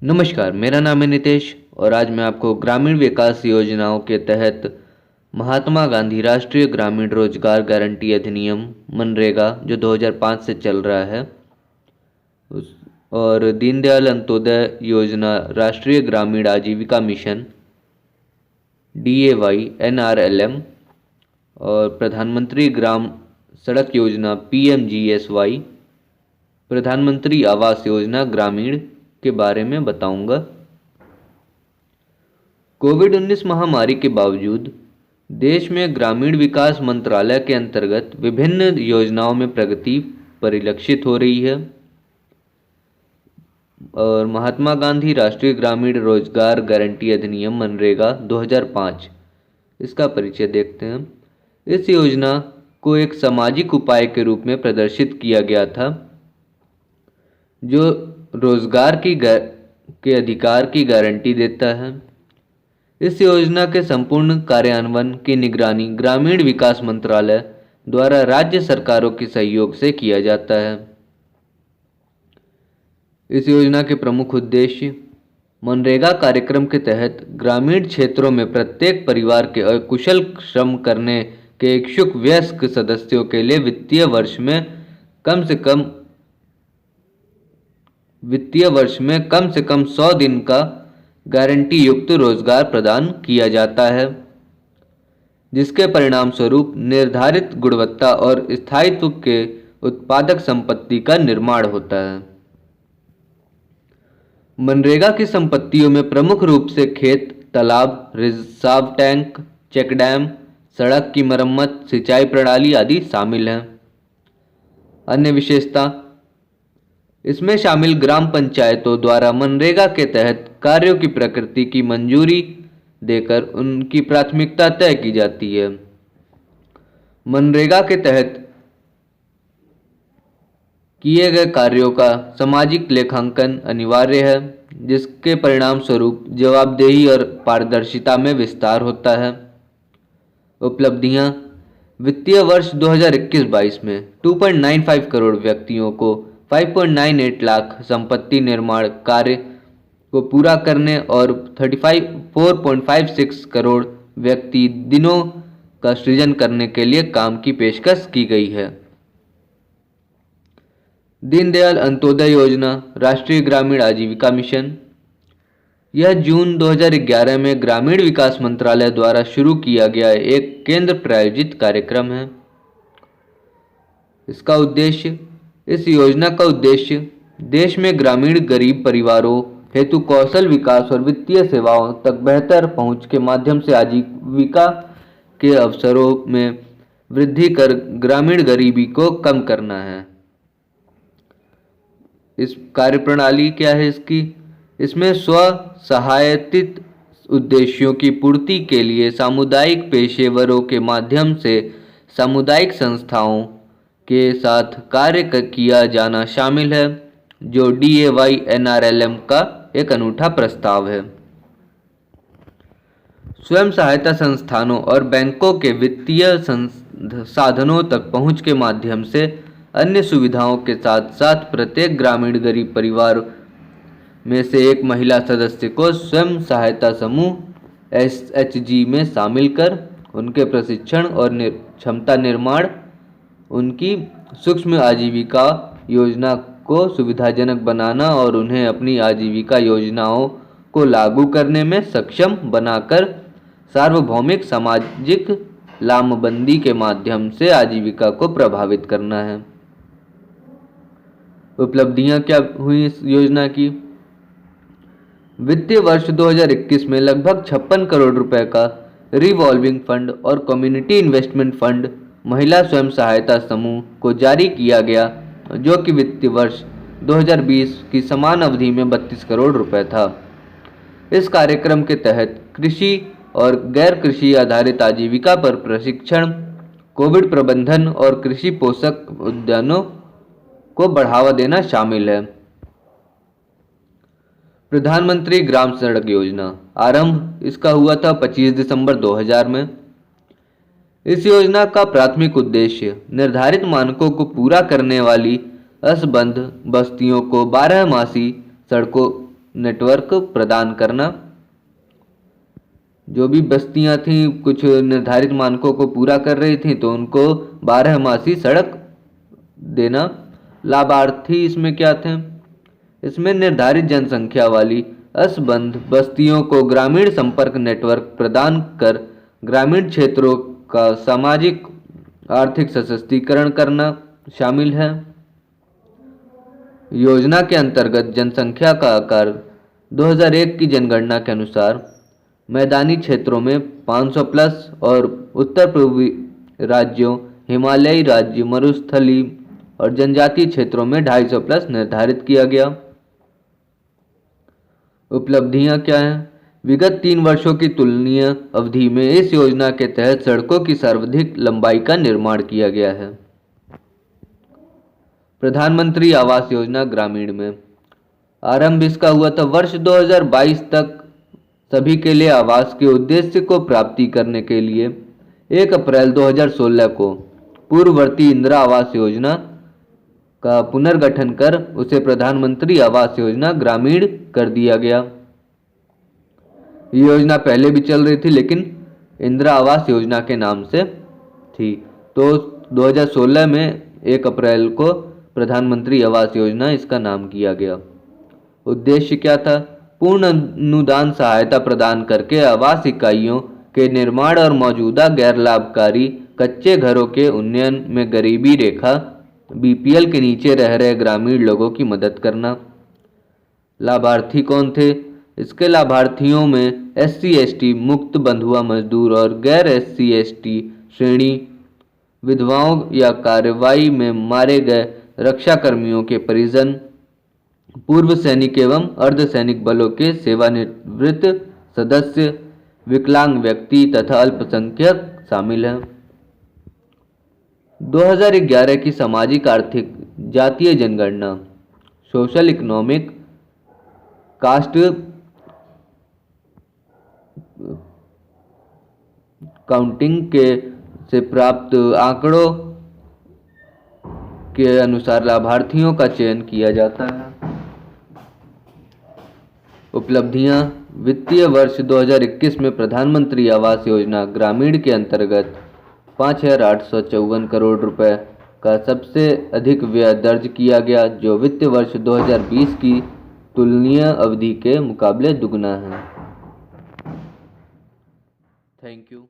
नमस्कार, मेरा नाम है नितेश और आज मैं आपको ग्रामीण विकास योजनाओं के तहत महात्मा गांधी राष्ट्रीय ग्रामीण रोजगार गारंटी अधिनियम मनरेगा जो 2005 से चल रहा है उस और दीनदयाल अंत्योदय योजना राष्ट्रीय ग्रामीण आजीविका मिशन DAY NRLM और प्रधानमंत्री ग्राम सड़क योजना PMGSY, प्रधानमंत्री आवास योजना ग्रामीण के बारे में बताऊंगा। कोविड-19 महामारी के बावजूद देश में ग्रामीण विकास मंत्रालय के अंतर्गत विभिन्न योजनाओं में प्रगति परिलक्षित हो रही है और महात्मा गांधी राष्ट्रीय ग्रामीण रोजगार गारंटी अधिनियम मनरेगा 2005 इसका परिचय देखते हैं। इस योजना को एक सामाजिक उपाय के रूप में प्रदर्शित किया गया था जो रोजगार के अधिकार की गारंटी देता है। इस योजना के संपूर्ण कार्यान्वयन की निगरानी ग्रामीण विकास मंत्रालय द्वारा राज्य सरकारों के सहयोग से किया जाता है। इस योजना के प्रमुख उद्देश्य मनरेगा कार्यक्रम के तहत ग्रामीण क्षेत्रों में प्रत्येक परिवार के अकुशल श्रम करने के इच्छुक वयस्क सदस्यों के लिए वित्तीय वर्ष में कम से कम 100 दिन का गारंटी युक्त रोजगार प्रदान किया जाता है, जिसके परिणाम स्वरूप निर्धारित गुणवत्ता और स्थायित्व के उत्पादक संपत्ति का निर्माण होता है। मनरेगा की संपत्तियों में प्रमुख रूप से खेत, तालाब, रिसाव टैंक, चेक डैम, सड़क की मरम्मत, सिंचाई प्रणाली आदि शामिल हैं। अन्य विशेषता इसमें शामिल ग्राम पंचायतों द्वारा मनरेगा के तहत कार्यों की प्रकृति की मंजूरी देकर उनकी प्राथमिकता तय की जाती है। मनरेगा के तहत किए गए कार्यों का सामाजिक लेखांकन अनिवार्य है, जिसके परिणाम स्वरूप जवाबदेही और पारदर्शिता में विस्तार होता है। उपलब्धियां वित्तीय वर्ष 2021-22 में 2.95 करोड़ व्यक्तियों को 5.98 लाख संपत्ति निर्माण कार्य को पूरा करने और 4.56 करोड़ व्यक्ति दिनों का सृजन करने के लिए काम की पेशकश की गई है। दीनदयाल अंत्योदय योजना राष्ट्रीय ग्रामीण आजीविका मिशन यह जून 2011 में ग्रामीण विकास मंत्रालय द्वारा शुरू किया गया एक केंद्र प्रायोजित कार्यक्रम है। इस योजना का उद्देश्य देश में ग्रामीण गरीब परिवारों हेतु कौशल विकास और वित्तीय सेवाओं तक बेहतर पहुंच के माध्यम से आजीविका के अवसरों में वृद्धि कर ग्रामीण गरीबी को कम करना है। इस कार्यप्रणाली क्या है इसमें स्व सहायतित उद्देश्यों की पूर्ति के लिए सामुदायिक पेशेवरों के माध्यम से सामुदायिक संस्थाओं के साथ कार्य किया जाना शामिल है, जो DAY NRLM का एक अनूठा प्रस्ताव है। स्वयं सहायता संस्थानों और बैंकों के वित्तीय साधनों तक पहुंच के माध्यम से अन्य सुविधाओं के साथ साथ प्रत्येक ग्रामीण गरीब परिवार में से एक महिला सदस्य को स्वयं सहायता समूह SHG में शामिल कर उनके प्रशिक्षण और क्षमता निर्माण, उनकी सूक्ष्म आजीविका योजना को सुविधाजनक बनाना और उन्हें अपनी आजीविका योजनाओं को लागू करने में सक्षम बनाकर सार्वभौमिक सामाजिक लामबंदी के माध्यम से आजीविका को प्रभावित करना है। उपलब्धियां क्या हुई इस योजना की? वित्तीय वर्ष 2021 में लगभग 56 करोड़ रुपए का रिवॉल्विंग फंड और कम्युनिटी इन्वेस्टमेंट फंड महिला स्वयं सहायता समूह को जारी किया गया, जो कि वित्तीय वर्ष 2020 की समान अवधि में 32 करोड़ रुपए था। इस कार्यक्रम के तहत कृषि और गैर कृषि आधारित आजीविका पर प्रशिक्षण, कोविड प्रबंधन और कृषि पोषक उद्यानों को बढ़ावा देना शामिल है। प्रधानमंत्री ग्राम सड़क योजना आरंभ इसका हुआ था 25 दिसंबर 2000 में। इस योजना का प्राथमिक उद्देश्य निर्धारित मानकों को पूरा करने वाली असंबद्ध बस्तियों को 12 मासी सड़कों नेटवर्क प्रदान करना। जो भी बस्तियां थीं कुछ निर्धारित मानकों को पूरा कर रही थीं तो उनको 12मासी सड़क देना। लाभार्थी इसमें क्या थे? इसमें निर्धारित जनसंख्या वाली असंबद्ध बस्तियों को ग्रामीण संपर्क नेटवर्क प्रदान कर ग्रामीण क्षेत्रों का सामाजिक आर्थिक सशक्तिकरण करना शामिल है। योजना के अंतर्गत जनसंख्या का आकार 2001 की जनगणना के अनुसार मैदानी क्षेत्रों में 500 प्लस और उत्तर पूर्वी राज्यों, हिमालयी राज्य, मरुस्थलीय और जनजातीय क्षेत्रों में 250 प्लस निर्धारित किया गया। उपलब्धियां क्या हैं? विगत 3 वर्षों की तुलनीय अवधि में इस योजना के तहत सड़कों की सर्वाधिक लंबाई का निर्माण किया गया है। प्रधानमंत्री आवास योजना ग्रामीण में आरंभ इसका हुआ था वर्ष 2022 तक सभी के लिए आवास के उद्देश्य को प्राप्ति करने के लिए 1 अप्रैल 2016 को पूर्ववर्ती इंदिरा आवास योजना का पुनर्गठन कर उसे प्रधानमंत्री आवास योजना ग्रामीण कर दिया गया। ये योजना पहले भी चल रही थी लेकिन इंदिरा आवास योजना के नाम से थी, तो 2016 में 1 अप्रैल को प्रधानमंत्री आवास योजना इसका नाम किया गया। उद्देश्य क्या था? पूर्ण अनुदान सहायता प्रदान करके आवास इकाइयों के निर्माण और मौजूदा गैर लाभकारी कच्चे घरों के उन्नयन में गरीबी रेखा बीपीएल के नीचे रह रहे ग्रामीण लोगों की मदद करना। लाभार्थी कौन थे? इसके लाभार्थियों में SC/ST, मुक्त बंधुआ मजदूर और गैर SC/ST श्रेणी, विधवाओं या कार्रवाई में मारे गए रक्षाकर्मियों के परिजन, पूर्व सैनिक एवं अर्धसैनिक बलों के सेवानिवृत्त सदस्य, विकलांग व्यक्ति तथा अल्पसंख्यक शामिल हैं। 2011 की सामाजिक आर्थिक जातीय जनगणना सोशल इकोनॉमिक कास्ट काउंटिंग के से प्राप्त आंकड़ों के अनुसार लाभार्थियों का चयन किया जाता है। उपलब्धियां: वित्तीय वर्ष 2021 में प्रधानमंत्री आवास योजना ग्रामीण के अंतर्गत 5,854 करोड़ रुपए का सबसे अधिक व्यय दर्ज किया गया, जो वित्त वर्ष 2020 की तुलनीय अवधि के मुकाबले दुगना है। Thank you.